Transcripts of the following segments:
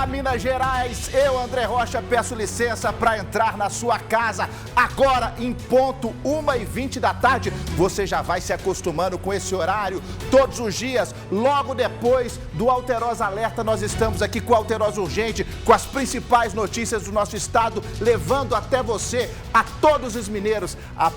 Minas Gerais, eu, André Rocha, peço licença para entrar na sua casa. Agora, em ponto 1h20 da tarde, você já vai se acostumando com esse horário. Todos os dias, logo depois do Alterosa Alerta, nós estamos aqui com o Alterosa Urgente, com as principais notícias do nosso estado, levando até você, a todos os mineiros, as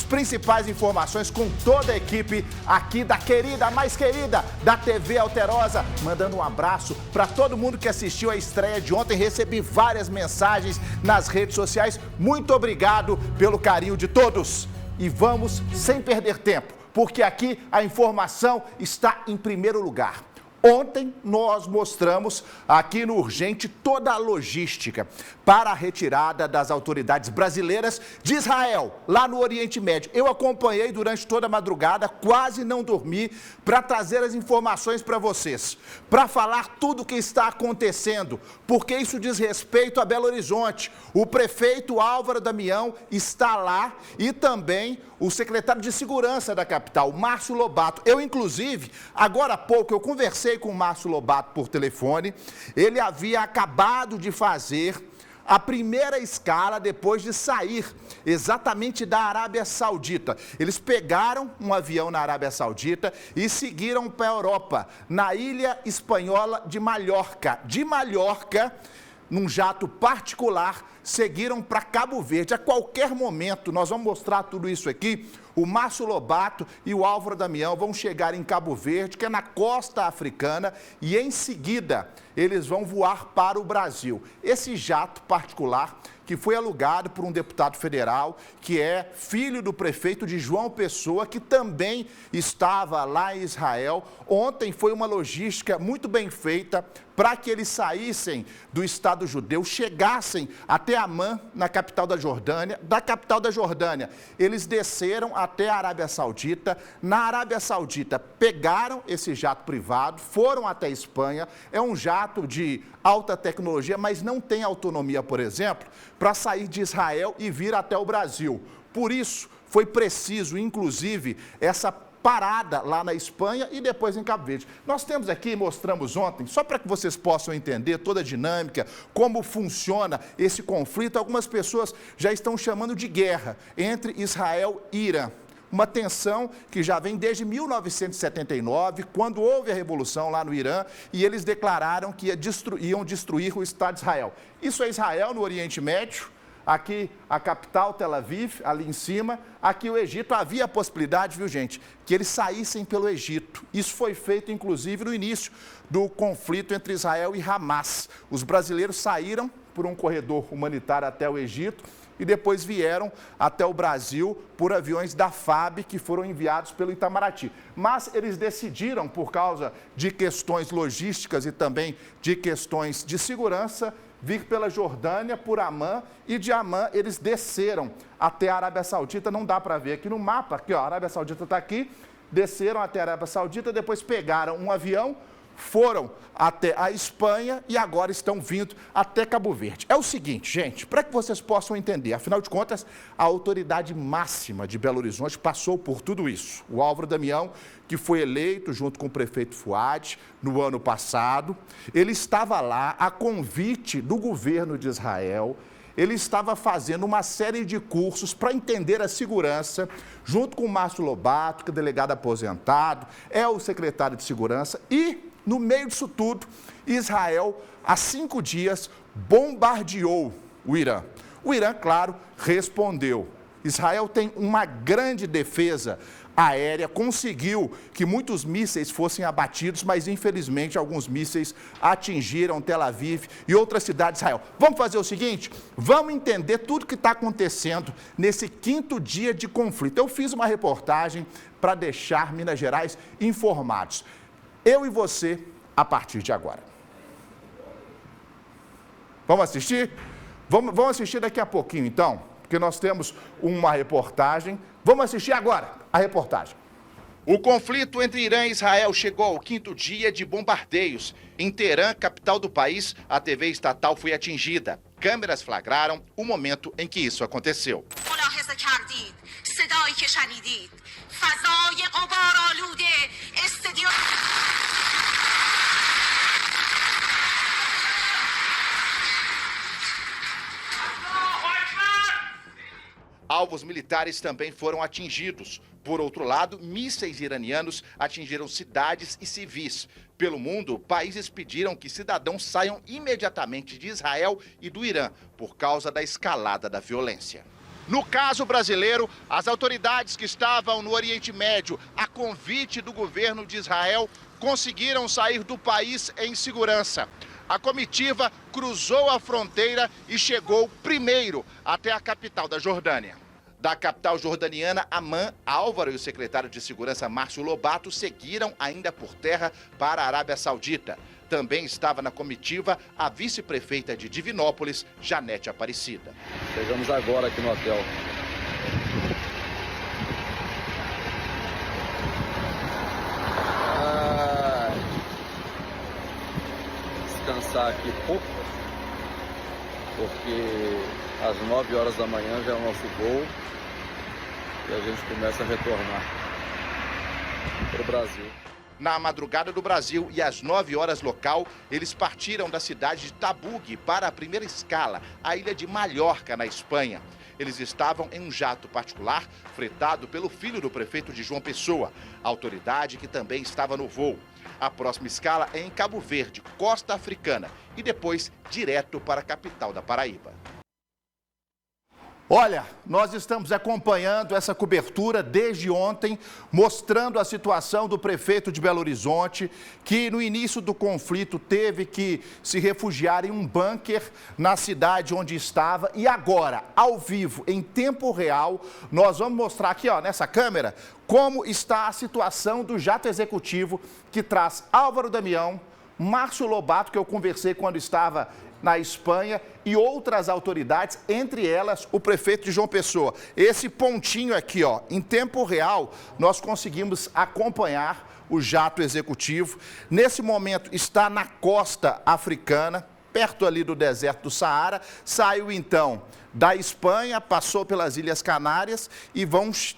principais informações com toda a equipe aqui da querida, mais querida, da TV Alterosa. Mandando um abraço para todo mundo que assistiu a estreia de ontem. Recebi várias mensagens nas redes sociais. Muito obrigado pelo carinho de todos. E vamos sem perder tempo, porque aqui a informação está em primeiro lugar. Ontem nós mostramos aqui no Urgente toda a logística para a retirada das autoridades brasileiras de Israel, lá no Oriente Médio. Eu acompanhei durante toda a madrugada, quase não dormi, para trazer as informações para vocês, para falar tudo o que está acontecendo, porque isso diz respeito a Belo Horizonte. O prefeito Álvaro Damião está lá e também o secretário de Segurança da capital, Márcio Lobato. Eu, inclusive, agora há pouco, eu conversei com o Márcio Lobato por telefone. Ele havia acabado de fazer a primeira escala depois de sair exatamente da Arábia Saudita. Eles pegaram um avião na Arábia Saudita e seguiram para a Europa, na ilha espanhola de Mallorca. De Mallorca, num jato particular, seguiram para Cabo Verde. A qualquer momento, nós vamos mostrar tudo isso aqui, o Márcio Lobato e o Álvaro Damião vão chegar em Cabo Verde, que é na costa africana, e em seguida eles vão voar para o Brasil. Esse jato particular, que foi alugado por um deputado federal, que é filho do prefeito de João Pessoa, que também estava lá em Israel. Ontem foi uma logística muito bem feita para que eles saíssem do Estado judeu, chegassem até Amã, na capital da Jordânia. Da capital da Jordânia, eles desceram até a Arábia Saudita. Na Arábia Saudita, pegaram esse jato privado, foram até a Espanha. É um jato de alta tecnologia, mas não tem autonomia, por exemplo, para sair de Israel e vir até o Brasil. Por isso, foi preciso, inclusive, essa parada lá na Espanha e depois em Cabo Verde. Nós temos aqui, mostramos ontem, só para que vocês possam entender toda a dinâmica, como funciona esse conflito. Algumas pessoas já estão chamando de guerra entre Israel e Irã. Uma tensão que já vem desde 1979, quando houve a revolução lá no Irã, e eles declararam que iam destruir o Estado de Israel. Isso é Israel, no Oriente Médio. Aqui a capital, Tel Aviv, ali em cima. Aqui o Egito. Havia a possibilidade, viu, gente, que eles saíssem pelo Egito. Isso foi feito, inclusive, no início do conflito entre Israel e Hamas. Os brasileiros saíram por um corredor humanitário até o Egito e depois vieram até o Brasil por aviões da FAB que foram enviados pelo Itamaraty. Mas eles decidiram, por causa de questões logísticas e também de questões de segurança, vir pela Jordânia, por Amã, e de Amã eles desceram até a Arábia Saudita. Não dá para ver aqui no mapa, aqui ó, a Arábia Saudita está aqui, desceram até a Arábia Saudita, depois pegaram um avião, foram até a Espanha e agora estão vindo até Cabo Verde. É o seguinte, gente, para que vocês possam entender, afinal de contas, a autoridade máxima de Belo Horizonte passou por tudo isso. O Álvaro Damião, que foi eleito junto com o prefeito Fuad no ano passado, ele estava lá a convite do governo de Israel. Ele estava fazendo uma série de cursos para entender a segurança, junto com o Márcio Lobato, que é delegado aposentado, é o secretário de Segurança, e no meio disso tudo, Israel, há 5 dias, bombardeou o Irã. O Irã, claro, respondeu. Israel tem uma grande defesa aérea, conseguiu que muitos mísseis fossem abatidos, mas infelizmente alguns mísseis atingiram Tel Aviv e outras cidades de Israel. Vamos fazer o seguinte? Vamos entender tudo o que está acontecendo nesse 5º dia de conflito. Eu fiz uma reportagem para deixar Minas Gerais informados. Eu e você, a partir de agora. Vamos assistir? Vamos assistir daqui a pouquinho, então, porque nós temos uma reportagem. Vamos assistir agora a reportagem. O conflito entre Irã e Israel chegou ao 5º dia de bombardeios. Em Teherã, capital do país, a TV estatal foi atingida. Câmeras flagraram o momento em que isso aconteceu. Alvos militares também foram atingidos. Por outro lado, mísseis iranianos atingiram cidades e civis. Pelo mundo, países pediram que cidadãos saiam imediatamente de Israel e do Irã por causa da escalada da violência. No caso brasileiro, as autoridades que estavam no Oriente Médio, a convite do governo de Israel, conseguiram sair do país em segurança. A comitiva cruzou a fronteira e chegou primeiro até a capital da Jordânia. Da capital jordaniana, Amman, Álvaro e o secretário de Segurança, Márcio Lobato, seguiram ainda por terra para a Arábia Saudita. Também estava na comitiva a vice-prefeita de Divinópolis, Janete Aparecida. Chegamos agora aqui no hotel. Descansar aqui pouco, porque às 9 horas da manhã já é o nosso voo e a gente começa a retornar para o Brasil. Na madrugada do Brasil e às 9 horas local, eles partiram da cidade de Tabugue para a primeira escala, a ilha de Mallorca, na Espanha. Eles estavam em um jato particular, fretado pelo filho do prefeito de João Pessoa, autoridade que também estava no voo. A próxima escala é em Cabo Verde, costa africana, e depois direto para a capital da Paraíba. Olha, nós estamos acompanhando essa cobertura desde ontem, mostrando a situação do prefeito de Belo Horizonte, que no início do conflito teve que se refugiar em um bunker na cidade onde estava. E agora, ao vivo, em tempo real, nós vamos mostrar aqui, ó, nessa câmera, como está a situação do jato executivo que traz Álvaro Damião, Márcio Lobato, que eu conversei quando estava na Espanha, e outras autoridades, entre elas o prefeito de João Pessoa. Esse pontinho aqui, ó, em tempo real, nós conseguimos acompanhar o jato executivo. Nesse momento está na costa africana, perto ali do deserto do Saara. Saiu então da Espanha, passou pelas Ilhas Canárias e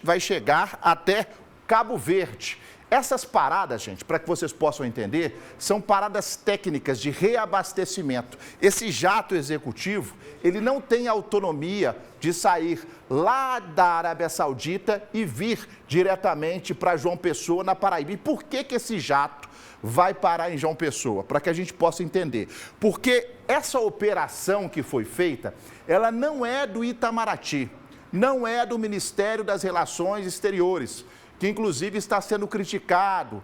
vai chegar até Cabo Verde. Essas paradas, gente, para que vocês possam entender, são paradas técnicas de reabastecimento. Esse jato executivo, ele não tem autonomia de sair lá da Arábia Saudita e vir diretamente para João Pessoa, na Paraíba. E por que esse jato vai parar em João Pessoa? Para que a gente possa entender. Porque essa operação que foi feita, ela não é do Itamaraty, não é do Ministério das Relações Exteriores, que inclusive está sendo criticado,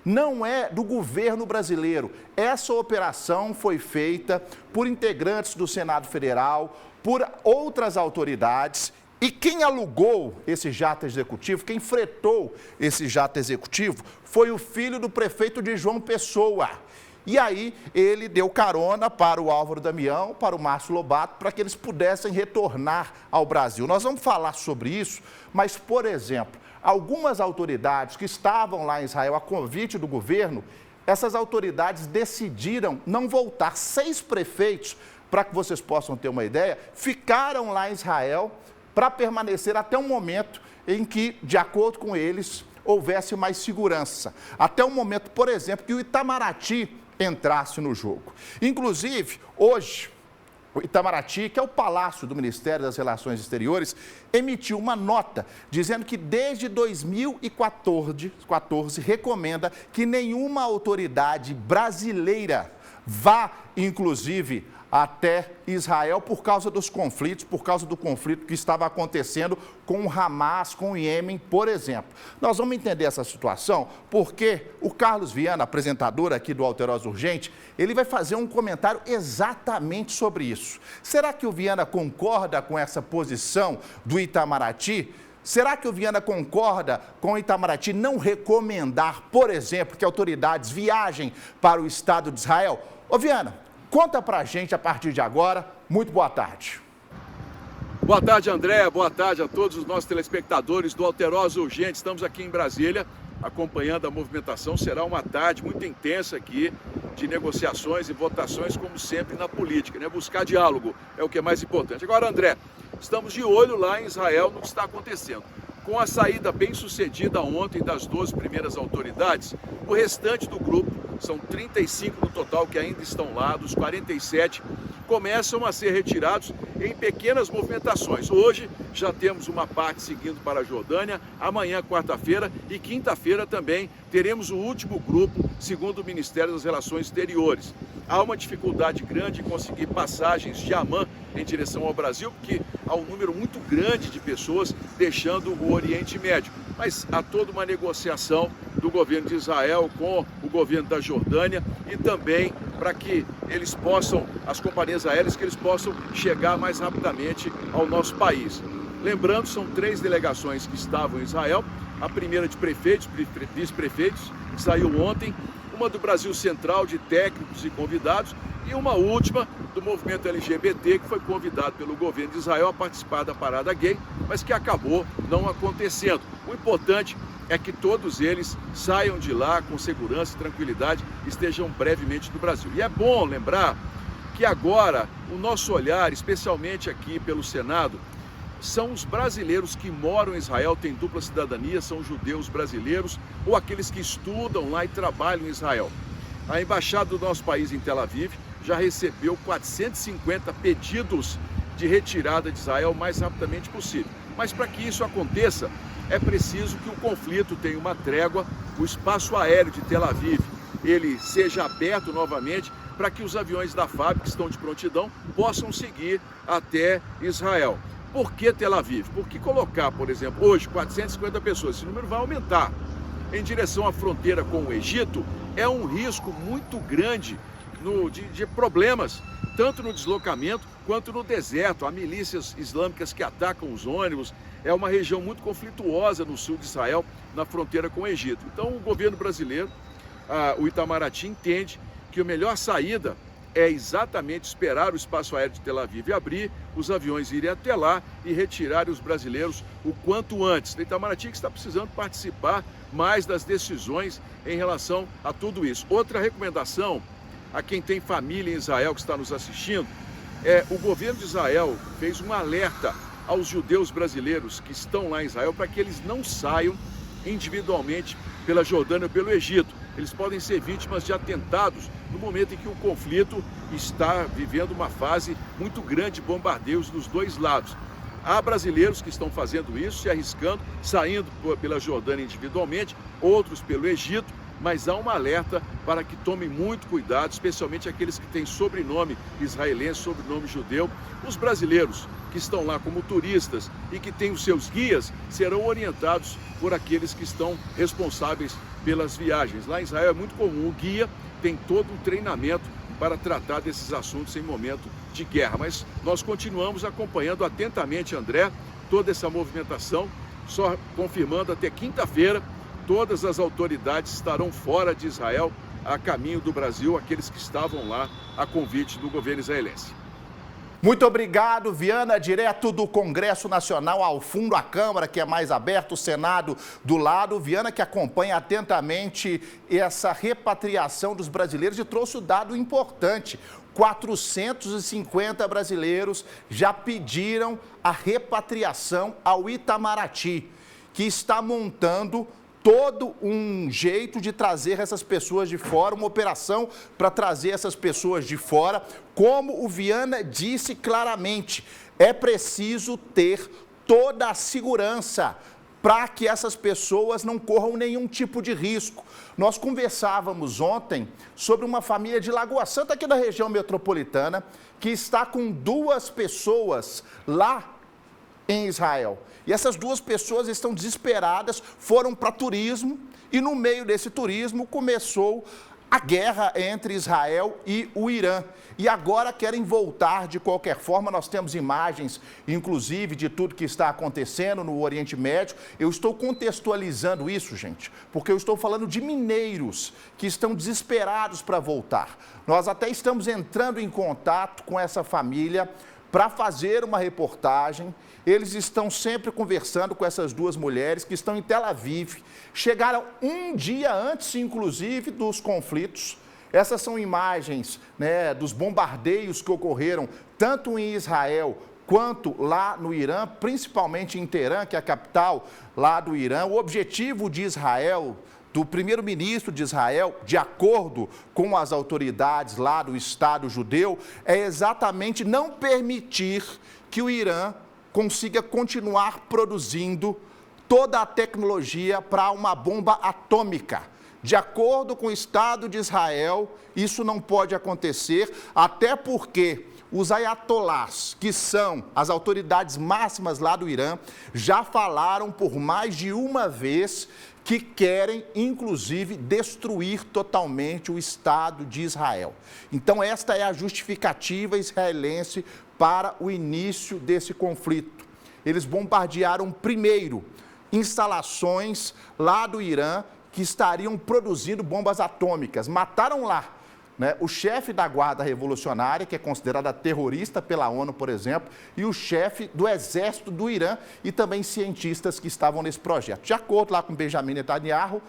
não é do governo brasileiro. Essa operação foi feita por integrantes do Senado Federal, por outras autoridades, e quem alugou esse jato executivo, quem fretou esse jato executivo, foi o filho do prefeito de João Pessoa. E aí ele deu carona para o Álvaro Damião, para o Márcio Lobato, para que eles pudessem retornar ao Brasil. Nós vamos falar sobre isso, mas, por exemplo, algumas autoridades que estavam lá em Israel a convite do governo, essas autoridades decidiram não voltar. 6 prefeitos, para que vocês possam ter uma ideia, ficaram lá em Israel para permanecer até um momento em que, de acordo com eles, houvesse mais segurança. Até o momento, por exemplo, que o Itamaraty entrasse no jogo. Inclusive, hoje, o Itamaraty, que é o palácio do Ministério das Relações Exteriores, emitiu uma nota dizendo que desde 2014 recomenda que nenhuma autoridade brasileira vá, inclusive, até Israel por causa dos conflitos, por causa do conflito que estava acontecendo com o Hamas, com o Iêmen, por exemplo. Nós vamos entender essa situação porque o Carlos Viana, apresentador aqui do Alterosa Urgente, ele vai fazer um comentário exatamente sobre isso. Será que o Viana concorda com essa posição do Itamaraty? Será que o Viana concorda com o Itamaraty não recomendar, por exemplo, que autoridades viajem para o Estado de Israel? Ô Viana, conta pra gente a partir de agora. Muito boa tarde. Boa tarde, André. Boa tarde a todos os nossos telespectadores do Alterosa Urgente. Estamos aqui em Brasília acompanhando a movimentação. Será uma tarde muito intensa aqui de negociações e votações, como sempre na política, né? Buscar diálogo é o que é mais importante. Agora, André, estamos de olho lá em Israel no que está acontecendo. Com a saída bem-sucedida ontem das 12 primeiras autoridades, o restante do grupo, são 35 no total que ainda estão lá, dos 47, começam a ser retirados em pequenas movimentações. Hoje já temos uma parte seguindo para a Jordânia, amanhã, quarta-feira e quinta-feira também teremos o último grupo, segundo o Ministério das Relações Exteriores. Há uma dificuldade grande em conseguir passagens de Amman em direção ao Brasil, porque há um número muito grande de pessoas deixando o Oriente Médio. Mas há toda uma negociação do governo de Israel com o governo da Jordânia e também para que eles possam, as companhias aéreas, que eles possam chegar mais rapidamente ao nosso país. Lembrando, são 3 delegações que estavam em Israel, a primeira de prefeitos, vice-prefeitos, que saiu ontem, uma do Brasil Central, de técnicos e convidados, e uma última do movimento LGBT, que foi convidado pelo governo de Israel a participar da parada gay, mas que acabou não acontecendo. O importante é que todos eles saiam de lá com segurança e tranquilidade e estejam brevemente no Brasil. E é bom lembrar que agora o nosso olhar, especialmente aqui pelo Senado, são os brasileiros que moram em Israel, têm dupla cidadania, são judeus brasileiros ou aqueles que estudam lá e trabalham em Israel. A embaixada do nosso país em Tel Aviv já recebeu 450 pedidos de retirada de Israel o mais rapidamente possível. Mas para que isso aconteça, é preciso que o conflito tenha uma trégua, o espaço aéreo de Tel Aviv ele seja aberto novamente para que os aviões da FAB, que estão de prontidão, possam seguir até Israel. Por que Tel Aviv? Porque colocar, por exemplo, hoje 450 pessoas, esse número vai aumentar, em direção à fronteira com o Egito, é um risco muito grande de problemas, tanto no deslocamento quanto no deserto. Há milícias islâmicas que atacam os ônibus, é uma região muito conflituosa no sul de Israel, na fronteira com o Egito. Então o governo brasileiro, o Itamaraty, entende que a melhor saída é exatamente esperar o espaço aéreo de Tel Aviv abrir, os aviões irem até lá e retirarem os brasileiros o quanto antes. O Itamaraty que está precisando participar mais das decisões em relação a tudo isso. Outra recomendação a quem tem família em Israel que está nos assistindo, o governo de Israel fez um alerta aos judeus brasileiros que estão lá em Israel para que eles não saiam individualmente pela Jordânia ou pelo Egito. Eles podem ser vítimas de atentados no momento em que o conflito está vivendo uma fase muito grande de bombardeios dos dois lados. Há brasileiros que estão fazendo isso, se arriscando, saindo pela Jordânia individualmente, outros pelo Egito, mas há um alerta para que tomem muito cuidado, especialmente aqueles que têm sobrenome israelense, sobrenome judeu. Os brasileiros que estão lá como turistas e que têm os seus guias serão orientados por aqueles que estão responsáveis pelas viagens. Lá em Israel é muito comum, o guia tem todo um treinamento para tratar desses assuntos em momento de guerra. Mas nós continuamos acompanhando atentamente, André, toda essa movimentação, só confirmando até quinta-feira, todas as autoridades estarão fora de Israel, a caminho do Brasil, aqueles que estavam lá a convite do governo israelense. Muito obrigado, Viana, direto do Congresso Nacional ao fundo, a Câmara, que é mais aberta, o Senado do lado. Viana, que acompanha atentamente essa repatriação dos brasileiros e trouxe um dado importante. 450 brasileiros já pediram a repatriação ao Itamaraty, que está montando todo um jeito de trazer essas pessoas de fora, uma operação para trazer essas pessoas de fora. Como o Viana disse claramente, é preciso ter toda a segurança para que essas pessoas não corram nenhum tipo de risco. Nós conversávamos ontem sobre uma família de Lagoa Santa, aqui da região metropolitana, que está com 2 pessoas lá em Israel. E essas 2 pessoas estão desesperadas, foram para turismo e no meio desse turismo começou a guerra entre Israel e o Irã. E agora querem voltar de qualquer forma. Nós temos imagens, inclusive, de tudo que está acontecendo no Oriente Médio. Eu estou contextualizando isso, gente, porque eu estou falando de mineiros que estão desesperados para voltar. Nós até estamos entrando em contato com essa família para fazer uma reportagem. Eles estão sempre conversando com essas 2 mulheres que estão em Tel Aviv. Chegaram um dia antes, inclusive, dos conflitos. Essas são imagens, né, dos bombardeios que ocorreram tanto em Israel quanto lá no Irã, principalmente em Teherã, que é a capital lá do Irã. O objetivo de Israel, do primeiro-ministro de Israel, de acordo com as autoridades lá do Estado judeu, é exatamente não permitir que o Irã consiga continuar produzindo toda a tecnologia para uma bomba atômica. De acordo com o Estado de Israel, isso não pode acontecer, até porque os ayatolás, que são as autoridades máximas lá do Irã, já falaram por mais de uma vez que querem, inclusive, destruir totalmente o Estado de Israel. Então, esta é a justificativa israelense para o início desse conflito. Eles bombardearam primeiro instalações lá do Irã que estariam produzindo bombas atômicas. Mataram lá, né, o chefe da Guarda Revolucionária, que é considerada terrorista pela ONU, por exemplo, e o chefe do exército do Irã e também cientistas que estavam nesse projeto. De acordo lá com Benjamin Netanyahu,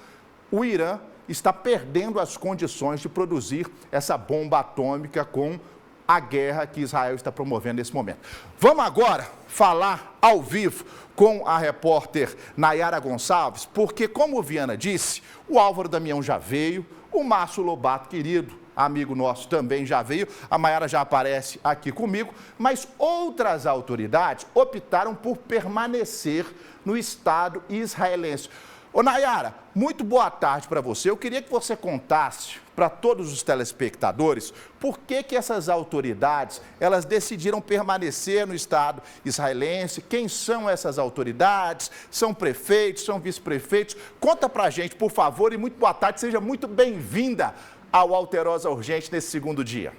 o Irã está perdendo as condições de produzir essa bomba atômica com a guerra que Israel está promovendo nesse momento. Vamos agora falar ao vivo com a repórter Nayara Gonçalves, porque, como o Viana disse, o Álvaro Damião já veio, o Márcio Lobato, querido amigo nosso, também já veio, a Mayara já aparece aqui comigo, mas outras autoridades optaram por permanecer no Estado israelense. Ô Nayara, muito boa tarde para você. Eu queria que você contasse para todos os telespectadores por que essas autoridades, elas decidiram permanecer no Estado israelense, quem são essas autoridades, são prefeitos, são vice-prefeitos. Conta para a gente, por favor, e muito boa tarde, seja muito bem-vinda ao Alterosa Urgente nesse segundo dia.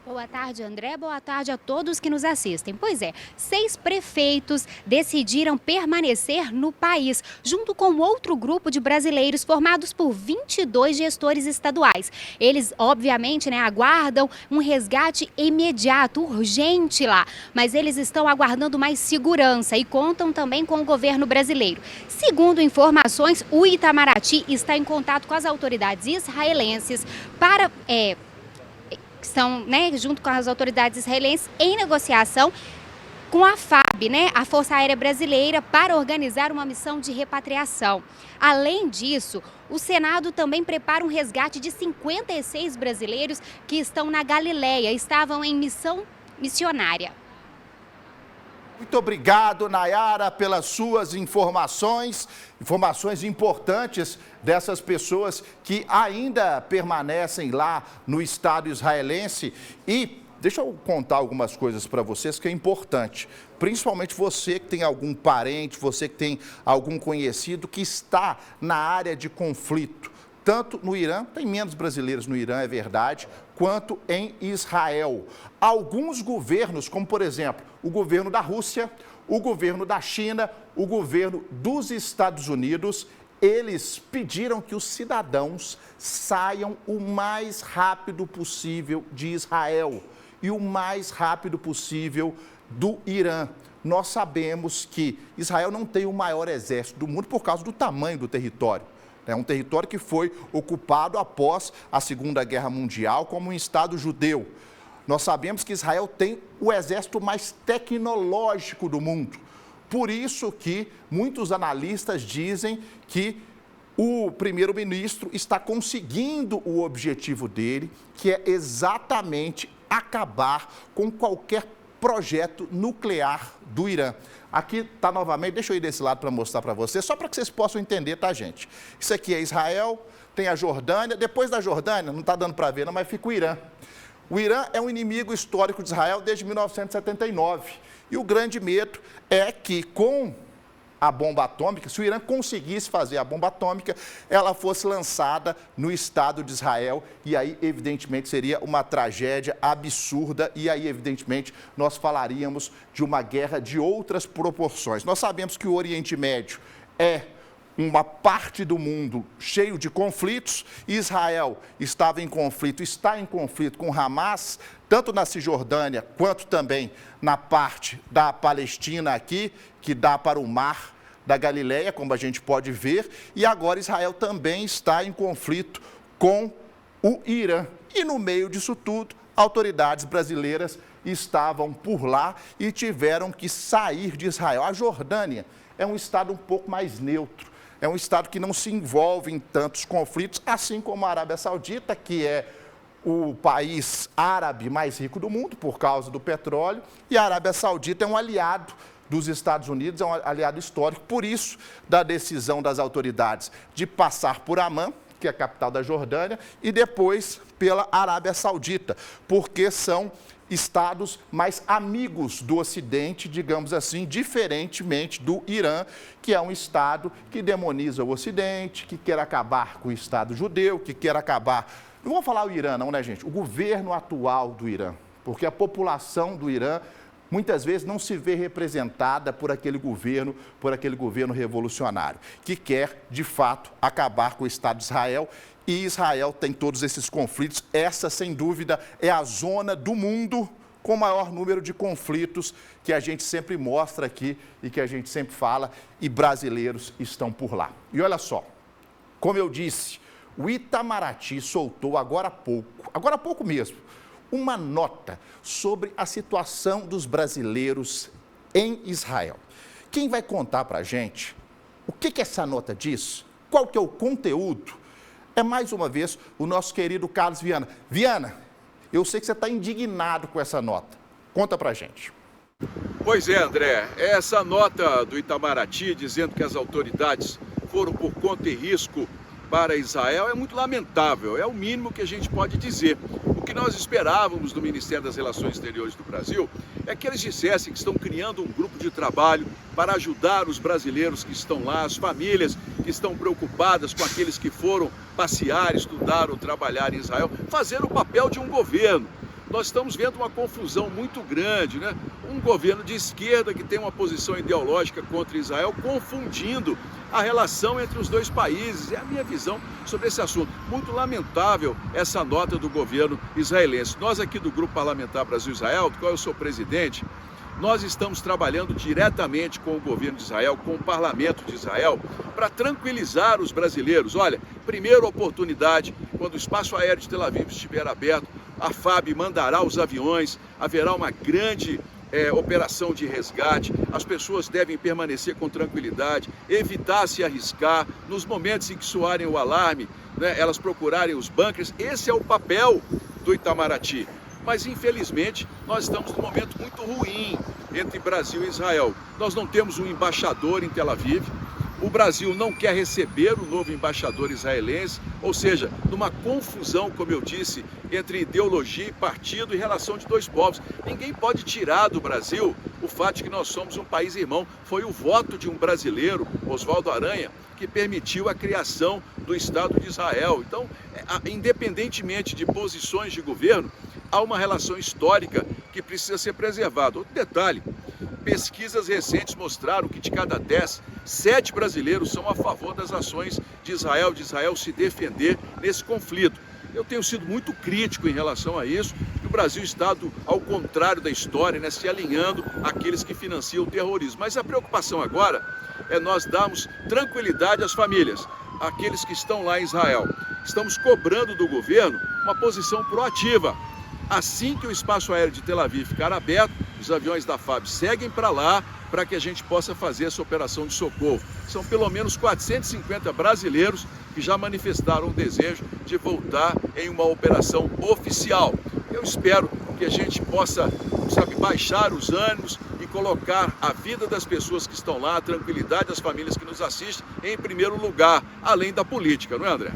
Boa tarde, André. Boa tarde a todos que nos assistem. Pois é, 6 prefeitos decidiram permanecer no país, junto com outro grupo de brasileiros formados por 22 gestores estaduais. Eles, obviamente, aguardam um resgate imediato, urgente lá, mas eles estão aguardando mais segurança e contam também com o governo brasileiro. Segundo informações, o Itamaraty está em contato com as autoridades israelenses para... estão, junto com as autoridades israelenses, em negociação com a FAB, a Força Aérea Brasileira, para organizar uma missão de repatriação. Além disso, o Senado também prepara um resgate de 56 brasileiros que estão na Galileia, estavam em missão missionária. Muito obrigado, Nayara, pelas suas informações importantes dessas pessoas que ainda permanecem lá no Estado israelense. E deixa eu contar algumas coisas para vocês que é importante, principalmente você que tem algum parente, você que tem algum conhecido que está na área de conflito, tanto no Irã, tem menos brasileiros no Irã, é verdade, quanto em Israel. Alguns governos, como por exemplo, o governo da Rússia, o governo da China, o governo dos Estados Unidos, eles pediram que os cidadãos saiam o mais rápido possível de Israel e o mais rápido possível do Irã. Nós sabemos que Israel não tem o maior exército do mundo por causa do tamanho do território. É um território que foi ocupado após a Segunda Guerra Mundial como um Estado judeu. Nós sabemos que Israel tem o exército mais tecnológico do mundo. Por isso que muitos analistas dizem que o primeiro-ministro está conseguindo o objetivo dele, que é exatamente acabar com qualquer projeto nuclear do Irã. Aqui está novamente, deixa eu ir desse lado para mostrar para vocês, só para que vocês possam entender, tá, gente? Isso aqui é Israel, tem a Jordânia, depois da Jordânia, não está dando para ver, não, mas fica o Irã. O Irã é um inimigo histórico de Israel desde 1979. E o grande medo é que com a bomba atômica, se o Irã conseguisse fazer a bomba atômica, ela fosse lançada no Estado de Israel e aí, evidentemente, seria uma tragédia absurda e aí, evidentemente, nós falaríamos de uma guerra de outras proporções. Nós sabemos que o Oriente Médio é uma parte do mundo cheio de conflitos. Israel está em conflito com Hamas, tanto na Cisjordânia quanto também na parte da Palestina aqui, que dá para o mar da Galileia, como a gente pode ver, e agora Israel também está em conflito com o Irã. E no meio disso tudo, autoridades brasileiras estavam por lá e tiveram que sair de Israel. A Jordânia é um estado um pouco mais neutro, é um estado que não se envolve em tantos conflitos, assim como a Arábia Saudita, que é o país árabe mais rico do mundo por causa do petróleo, e a Arábia Saudita é um aliado dos Estados Unidos, é um aliado histórico, por isso da decisão das autoridades de passar por Amã, que é a capital da Jordânia, e depois pela Arábia Saudita, porque são estados mais amigos do Ocidente, digamos assim, diferentemente do Irã, que é um estado que demoniza o Ocidente, que quer acabar com o Estado judeu, que quer acabar... Não vou falar o Irã não, né, gente? O governo atual do Irã, porque a população do Irã muitas vezes não se vê representada por aquele governo revolucionário, que quer, de fato, acabar com o Estado de Israel. E Israel tem todos esses conflitos. Essa, sem dúvida, é a zona do mundo com o maior número de conflitos que a gente sempre mostra aqui e que a gente sempre fala, e brasileiros estão por lá. E olha só, como eu disse, o Itamaraty soltou agora há pouco mesmo, uma nota sobre a situação dos brasileiros em Israel. Quem vai contar para a gente o que essa nota diz, qual que é o conteúdo, é mais uma vez o nosso querido Carlos Viana. Viana, eu sei que você está indignado com essa nota. Conta para a gente. Pois é, André, essa nota do Itamaraty dizendo que as autoridades foram por conta e risco para Israel é muito lamentável, é o mínimo que a gente pode dizer. O que nós esperávamos do Ministério das Relações Exteriores do Brasil é que eles dissessem que estão criando um grupo de trabalho para ajudar os brasileiros que estão lá, as famílias que estão preocupadas com aqueles que foram passear, estudar ou trabalhar em Israel, fazer o papel de um governo. Nós estamos vendo uma confusão muito grande, né? Um governo de esquerda que tem uma posição ideológica contra Israel, confundindo a relação entre os dois países. É a minha visão sobre esse assunto. Muito lamentável essa nota do governo israelense. Nós aqui do Grupo Parlamentar Brasil-Israel, do qual eu sou presidente, nós estamos trabalhando diretamente com o governo de Israel, com o parlamento de Israel, para tranquilizar os brasileiros. Olha, primeira oportunidade, quando o espaço aéreo de Tel Aviv estiver aberto, a FAB mandará os aviões, haverá uma grande operação de resgate, as pessoas devem permanecer com tranquilidade, evitar se arriscar, nos momentos em que soarem o alarme, né, elas procurarem os bunkers. Esse é o papel do Itamaraty. Mas, infelizmente, nós estamos num momento muito ruim entre Brasil e Israel. Nós não temos um embaixador em Tel Aviv, o Brasil não quer receber o novo embaixador israelense, ou seja, numa confusão, como eu disse, entre ideologia e partido e relação de dois povos. Ninguém pode tirar do Brasil o fato de que nós somos um país irmão. Foi o voto de um brasileiro, Oswaldo Aranha, que permitiu a criação do Estado de Israel. Então, independentemente de posições de governo, há uma relação histórica que precisa ser preservada. Outro detalhe, pesquisas recentes mostraram que de cada 10, 7 brasileiros são a favor das ações de Israel se defender nesse conflito. Eu tenho sido muito crítico em relação a isso, que o Brasil está, ao contrário da história, né, se alinhando àqueles que financiam o terrorismo. Mas a preocupação agora é nós darmos tranquilidade às famílias, àqueles que estão lá em Israel. Estamos cobrando do governo uma posição proativa. Assim que o espaço aéreo de Tel Aviv ficar aberto, os aviões da FAB seguem para lá para que a gente possa fazer essa operação de socorro. São pelo menos 450 brasileiros que já manifestaram o desejo de voltar em uma operação oficial. Eu espero que a gente possa, baixar os ânimos e colocar a vida das pessoas que estão lá, a tranquilidade das famílias que nos assistem em primeiro lugar, além da política, não é, André?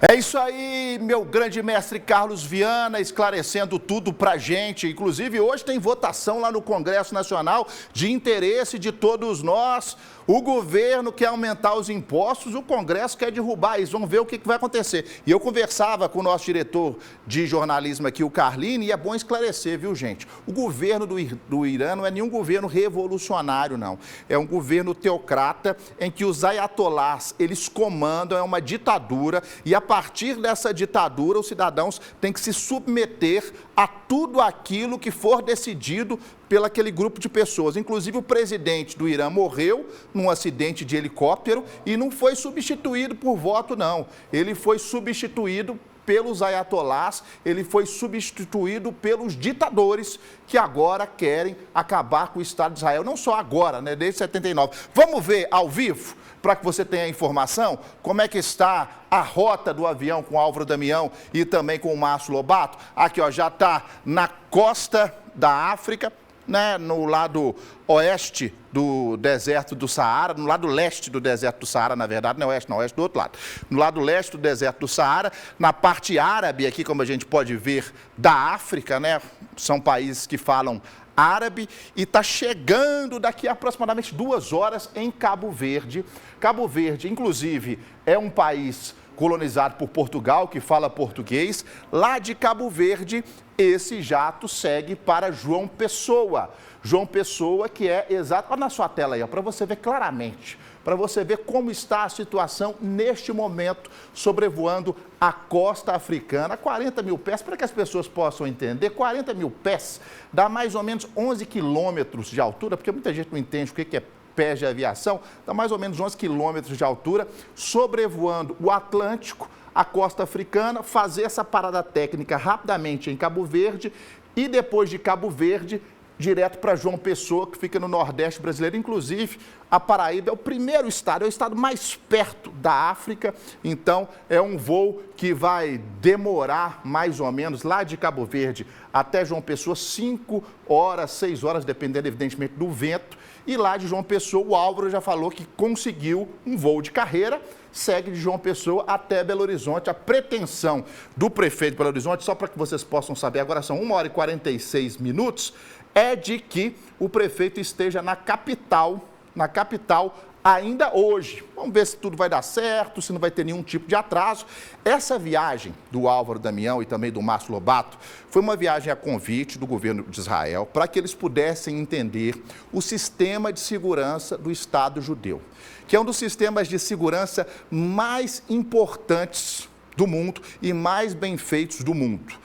É isso aí, meu grande mestre Carlos Viana, esclarecendo tudo pra gente. Inclusive, hoje tem votação lá no Congresso Nacional de interesse de todos nós. O governo quer aumentar os impostos, o Congresso quer derrubar isso. Vamos ver o que vai acontecer. E eu conversava com o nosso diretor de jornalismo aqui, o Carline, e é bom esclarecer, viu, gente? O governo do Irã não é nenhum governo revolucionário, não. É um governo teocrata em que os ayatolás, eles comandam, é uma ditadura, e a partir dessa ditadura, os cidadãos têm que se submeter a tudo aquilo que for decidido pelo aquele grupo de pessoas. Inclusive, o presidente do Irã morreu num acidente de helicóptero e não foi substituído por voto, não. Ele foi substituído pelos ayatolás, ele foi substituído pelos ditadores que agora querem acabar com o Estado de Israel. Não só agora, né? Desde 79. Vamos ver ao vivo, para que você tenha informação, como é que está a rota do avião com o Álvaro Damião e também com o Márcio Lobato. Aqui, ó, já está na costa da África, né, no lado oeste do deserto do Saara, no lado leste do deserto do Saara, na verdade, não é oeste, não, oeste do outro lado. No lado leste do deserto do Saara, na parte árabe, aqui como a gente pode ver, da África, né, são países que falam árabe, e está chegando daqui a aproximadamente 2 horas em Cabo Verde. Cabo Verde, inclusive, é um país colonizado por Portugal, que fala português. Lá de Cabo Verde, esse jato segue para João Pessoa. João Pessoa, que é exato... Olha na sua tela aí, para você ver claramente, para você ver como está a situação neste momento, sobrevoando a costa africana, 40 mil pés, para que as pessoas possam entender, 40 mil pés dá mais ou menos 11 quilômetros de altura, porque muita gente não entende o que é pés de aviação, dá mais ou menos 11 quilômetros de altura, sobrevoando o Atlântico, a costa africana, fazer essa parada técnica rapidamente em Cabo Verde e depois de Cabo Verde, direto para João Pessoa, que fica no Nordeste brasileiro. Inclusive, a Paraíba é o primeiro estado, é o estado mais perto da África, então é um voo que vai demorar mais ou menos, lá de Cabo Verde até João Pessoa, 5 horas, 6 horas, dependendo evidentemente do vento. E lá de João Pessoa, o Álvaro já falou que conseguiu um voo de carreira, segue de João Pessoa até Belo Horizonte. A pretensão do prefeito de Belo Horizonte, só para que vocês possam saber, agora são 1 hora e 46 minutos, é de que o prefeito esteja na capital ainda hoje. Vamos ver se tudo vai dar certo, se não vai ter nenhum tipo de atraso. Essa viagem do Álvaro Damião e também do Márcio Lobato foi uma viagem a convite do governo de Israel para que eles pudessem entender o sistema de segurança do Estado judeu, que é um dos sistemas de segurança mais importantes do mundo e mais bem feitos do mundo.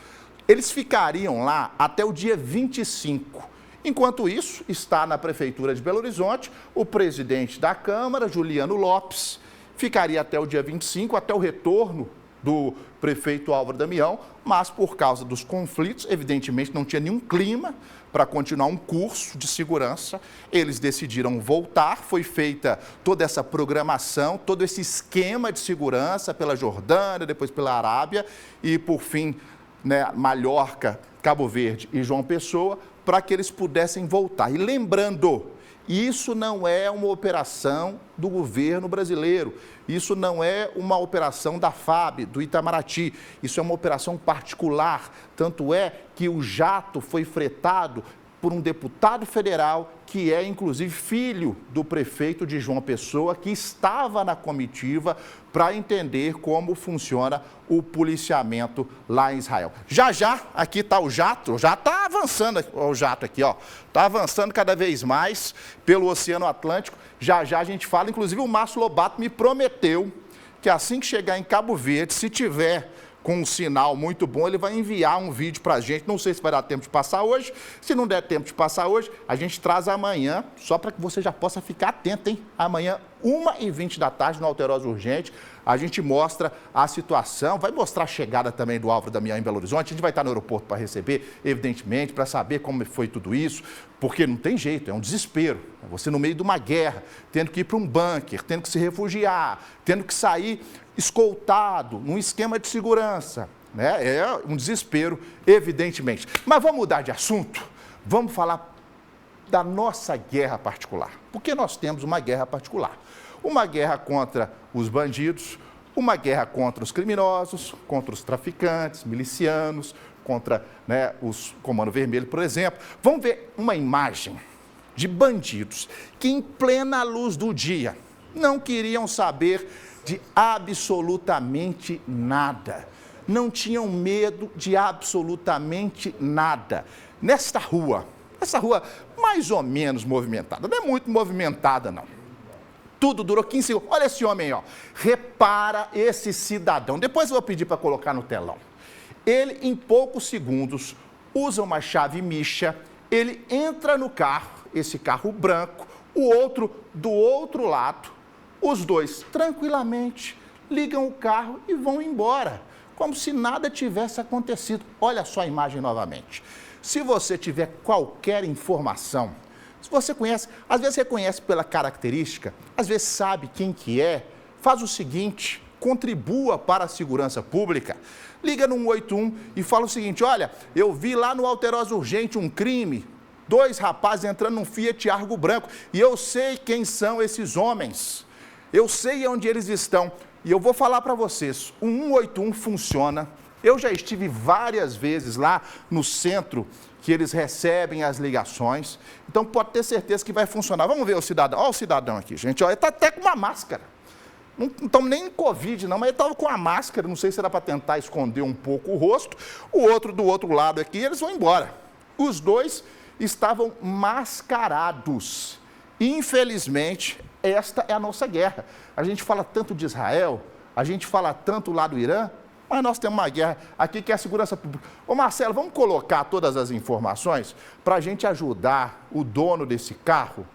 Eles ficariam lá até o dia 25. Enquanto isso, está na Prefeitura de Belo Horizonte o presidente da Câmara, Juliano Lopes, ficaria até o dia 25, até o retorno do prefeito Álvaro Damião, mas por causa dos conflitos, evidentemente não tinha nenhum clima para continuar um curso de segurança, eles decidiram voltar, foi feita toda essa programação, todo esse esquema de segurança pela Jordânia, depois pela Arábia e, por fim, né, Mallorca, Cabo Verde e João Pessoa, para que eles pudessem voltar. E lembrando, isso não é uma operação do governo brasileiro, isso não é uma operação da FAB, do Itamaraty, isso é uma operação particular, tanto é que o jato foi fretado por um deputado federal que é, inclusive, filho do prefeito de João Pessoa, que estava na comitiva para entender como funciona o policiamento lá em Israel. Já, aqui está o jato, já está avançando, o jato aqui, ó, está avançando cada vez mais pelo Oceano Atlântico. Já a gente fala, inclusive o Márcio Lobato me prometeu que assim que chegar em Cabo Verde, se tiver com um sinal muito bom, ele vai enviar um vídeo para a gente. Não sei se vai dar tempo de passar hoje. Se não der tempo de passar hoje, a gente traz amanhã, só para que você já possa ficar atento, hein? Amanhã, 1h20 da tarde, no Alterosa Urgente, a gente mostra a situação, vai mostrar a chegada também do Álvaro Damião em Belo Horizonte. A gente vai estar no aeroporto para receber, evidentemente, para saber como foi tudo isso, porque não tem jeito, é um desespero. Você no meio de uma guerra, tendo que ir para um bunker, tendo que se refugiar, tendo que sair escoltado, num esquema de segurança, né? É um desespero, evidentemente. Mas vamos mudar de assunto, vamos falar da nossa guerra particular, porque nós temos uma guerra particular, uma guerra contra os bandidos, uma guerra contra os criminosos, contra os traficantes, milicianos, contra, né, os Comando Vermelho, por exemplo. Vamos ver uma imagem de bandidos que, em plena luz do dia, não queriam saber de absolutamente nada. Não tinham medo de absolutamente nada. Nesta rua, essa rua mais ou menos movimentada, não é muito movimentada não. Tudo durou 15 segundos. Olha esse homem aí, ó. Repara esse cidadão. Depois eu vou pedir para colocar no telão. Ele, em poucos segundos, usa uma chave micha, ele entra no carro, esse carro branco, o outro do outro lado. Os dois, tranquilamente, ligam o carro e vão embora, como se nada tivesse acontecido. Olha só a imagem novamente. Se você tiver qualquer informação, se você conhece, às vezes reconhece pela característica, às vezes sabe quem que é, faz o seguinte, contribua para a segurança pública. Liga no 181 e fala o seguinte, olha, eu vi lá no Alterosa Urgente um crime, 2 rapazes entrando num Fiat Argo branco e eu sei quem são esses homens, eu sei onde eles estão e eu vou falar para vocês, o 181 funciona. Eu já estive várias vezes lá no centro que eles recebem as ligações, então pode ter certeza que vai funcionar. Vamos ver o cidadão, olha o cidadão aqui, gente, olha, ele está até com uma máscara. Não estamos nem em Covid, não, mas ele estava com a máscara, não sei se era para tentar esconder um pouco o rosto. O outro do outro lado aqui, eles vão embora. Os 2 estavam mascarados. Infelizmente, esta é a nossa guerra. A gente fala tanto de Israel, a gente fala tanto lá do Irã, mas nós temos uma guerra aqui que é a segurança pública. Ô Marcelo, vamos colocar todas as informações para a gente ajudar o dono desse carro,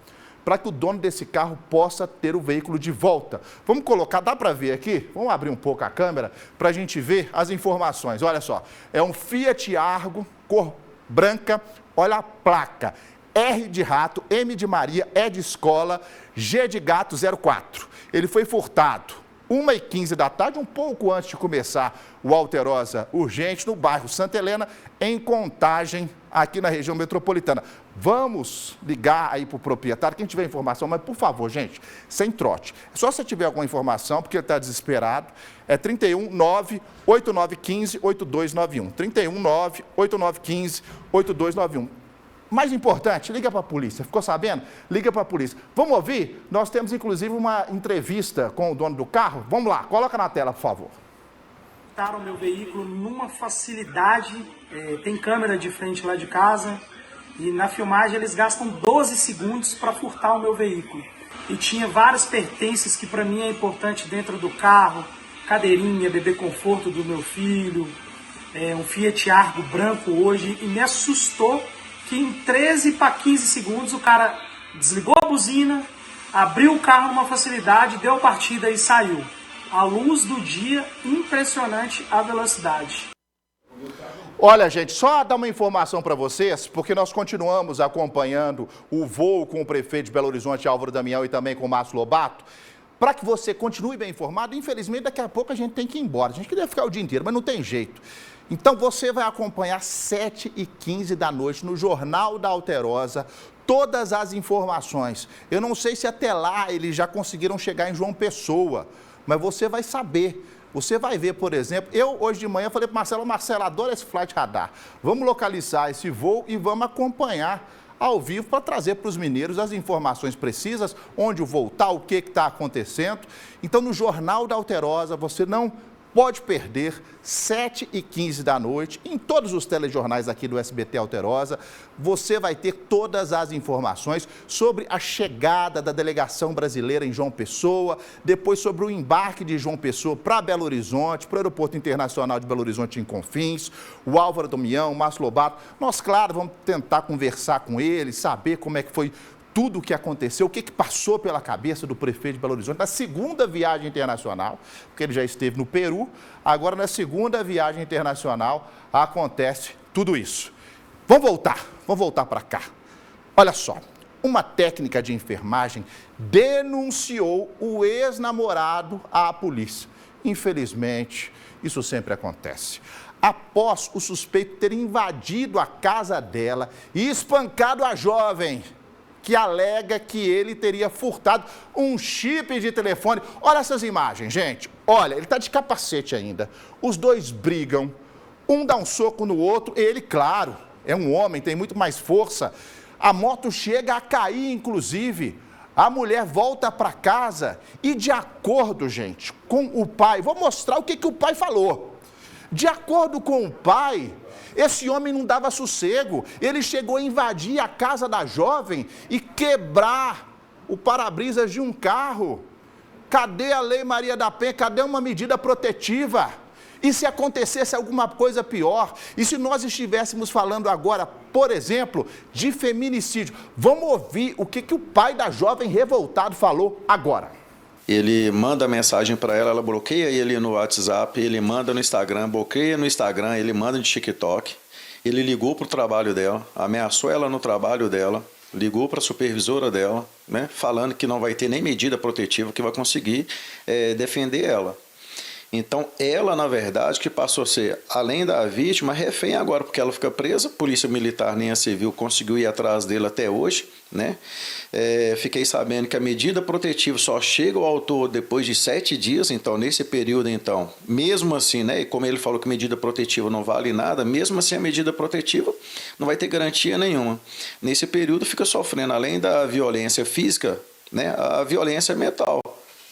para que o dono desse carro possa ter o veículo de volta. Vamos colocar, dá para ver aqui? Vamos abrir um pouco a câmera para a gente ver as informações. Olha só, é um Fiat Argo, cor branca, olha a placa. R de rato, M de Maria, E de escola, G de gato 04. Ele foi furtado 1h15 da tarde, um pouco antes de começar o Alterosa Urgente, no bairro Santa Helena, em Contagem, aqui na região metropolitana. Vamos ligar aí para o proprietário, quem tiver informação, mas por favor, gente, sem trote. Só se tiver alguma informação, porque ele está desesperado, é 319-8915-8291. 319-8915-8291. Mais importante, liga para a polícia, ficou sabendo? Liga para a polícia. Vamos ouvir? Nós temos, inclusive, uma entrevista com o dono do carro. Vamos lá, coloca na tela, por favor. Furtaram meu veículo numa facilidade, tem câmera de frente lá de casa, e na filmagem eles gastam 12 segundos para furtar o meu veículo. E tinha vários pertences que para mim é importante dentro do carro, cadeirinha, bebê conforto do meu filho, um Fiat Argo branco hoje, e me assustou que em 13 para 15 segundos o cara desligou a buzina, abriu o carro numa facilidade, deu partida e saiu. À luz do dia, impressionante a velocidade. Olha, gente, só dar uma informação para vocês, porque nós continuamos acompanhando o voo com o prefeito de Belo Horizonte, Álvaro Damião, e também com o Márcio Lobato, para que você continue bem informado. Infelizmente, daqui a pouco a gente tem que ir embora. A gente queria ficar o dia inteiro, mas não tem jeito. Então, você vai acompanhar 7h15 da noite no Jornal da Alterosa todas as informações. Eu não sei se até lá eles já conseguiram chegar em João Pessoa, mas você vai saber. Você vai ver, por exemplo, eu hoje de manhã falei para o Marcelo, adoro esse Flight Radar. Vamos localizar esse voo e vamos acompanhar ao vivo para trazer para os mineiros as informações precisas, onde o voo está, o que está acontecendo. Então, no Jornal da Alterosa, você não pode perder, 7h15 da noite, em todos os telejornais aqui do SBT Alterosa, você vai ter todas as informações sobre a chegada da delegação brasileira em João Pessoa, depois sobre o embarque de João Pessoa para Belo Horizonte, para o Aeroporto Internacional de Belo Horizonte em Confins, o Álvaro Damião, o Márcio Lobato. Nós, claro, vamos tentar conversar com eles, saber como é que foi tudo o que aconteceu, o que passou pela cabeça do prefeito de Belo Horizonte na segunda viagem internacional, porque ele já esteve no Peru, agora na segunda viagem internacional acontece tudo isso. Vamos voltar para cá. Olha só, uma técnica de enfermagem denunciou o ex-namorado à polícia. Infelizmente, isso sempre acontece. Após o suspeito ter invadido a casa dela e espancado a jovem, que alega que ele teria furtado um chip de telefone. Olha essas imagens, gente. Olha, ele está de capacete ainda. Os dois brigam, um dá um soco no outro, ele, claro, é um homem, tem muito mais força. A moto chega a cair, inclusive. A mulher volta para casa e, de acordo, gente, com o pai, vou mostrar o que o pai falou. De acordo com o pai, esse homem não dava sossego, ele chegou a invadir a casa da jovem e quebrar o para-brisas de um carro. Cadê a Lei Maria da Penha? Cadê uma medida protetiva? E se acontecesse alguma coisa pior? E se nós estivéssemos falando agora, por exemplo, de feminicídio? Vamos ouvir o que o pai da jovem revoltado falou agora. Ele manda mensagem para ela, ela bloqueia ele no WhatsApp, ele manda no Instagram, bloqueia no Instagram, ele manda de TikTok. Ele ligou para o trabalho dela, ameaçou ela no trabalho dela, ligou para a supervisora dela, né, falando que não vai ter nem medida protetiva que vai conseguir defender ela. Então, ela, na verdade, que passou a ser, além da vítima, refém agora, porque ela fica presa, Polícia Militar nem a Civil conseguiu ir atrás dele até hoje, né? Fiquei sabendo que a medida protetiva só chega ao autor depois de 7 dias, então, nesse período, então, mesmo assim, né, e como ele falou que medida protetiva não vale nada, mesmo assim a medida protetiva não vai ter garantia nenhuma. Nesse período fica sofrendo, além da violência física, né, a violência mental,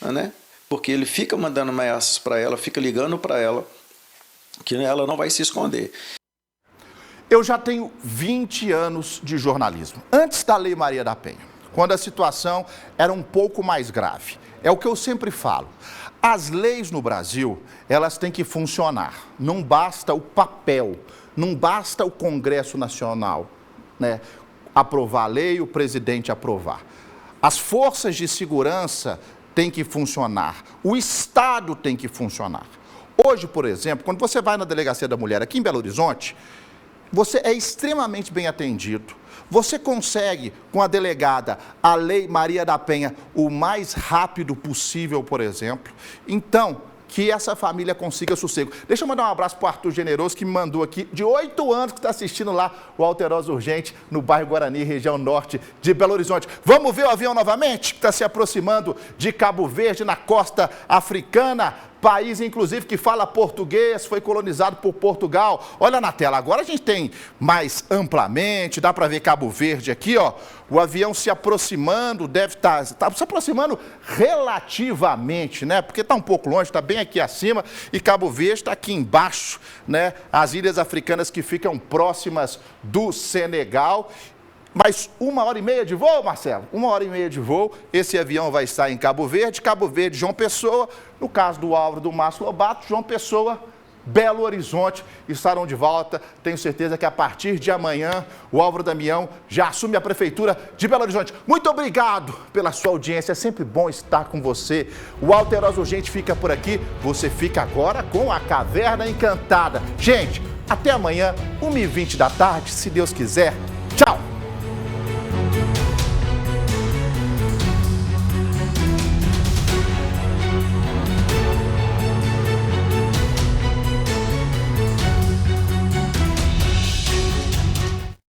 né? Porque ele fica mandando ameaças para ela, fica ligando para ela, que ela não vai se esconder. Eu já tenho 20 anos de jornalismo, antes da Lei Maria da Penha, quando a situação era um pouco mais grave. É o que eu sempre falo. As leis no Brasil, elas têm que funcionar. Não basta o papel, não basta o Congresso Nacional, né, aprovar a lei, o presidente aprovar. As forças de segurança tem que funcionar, o Estado tem que funcionar. Hoje, por exemplo, quando você vai na Delegacia da Mulher aqui em Belo Horizonte, você é extremamente bem atendido. Você consegue, com a delegada, a Lei Maria da Penha, o mais rápido possível, por exemplo. Então, que essa família consiga sossego. Deixa eu mandar um abraço para o Arthur Generoso, que me mandou aqui, de 8 anos, que está assistindo lá o Alterosa Urgente, no bairro Guarani, região norte de Belo Horizonte. Vamos ver o avião novamente, que está se aproximando de Cabo Verde, na costa africana. País, inclusive, que fala português, foi colonizado por Portugal. Olha na tela, agora a gente tem mais amplamente, dá para ver Cabo Verde aqui, ó. O avião se aproximando, deve estar se aproximando relativamente, né? Porque está um pouco longe, está bem aqui acima, e Cabo Verde está aqui embaixo, né? As ilhas africanas que ficam próximas do Senegal. Mais 1h30 de voo, Marcelo? 1h30 de voo, esse avião vai estar em Cabo Verde, João Pessoa, no caso do Álvaro do Márcio Lobato, João Pessoa, Belo Horizonte, estarão de volta. Tenho certeza que a partir de amanhã, o Álvaro Damião já assume a Prefeitura de Belo Horizonte. Muito obrigado pela sua audiência, é sempre bom estar com você. O Alterosa Urgente fica por aqui, você fica agora com a Caverna Encantada. Gente, até amanhã, 1h20 da tarde, se Deus quiser.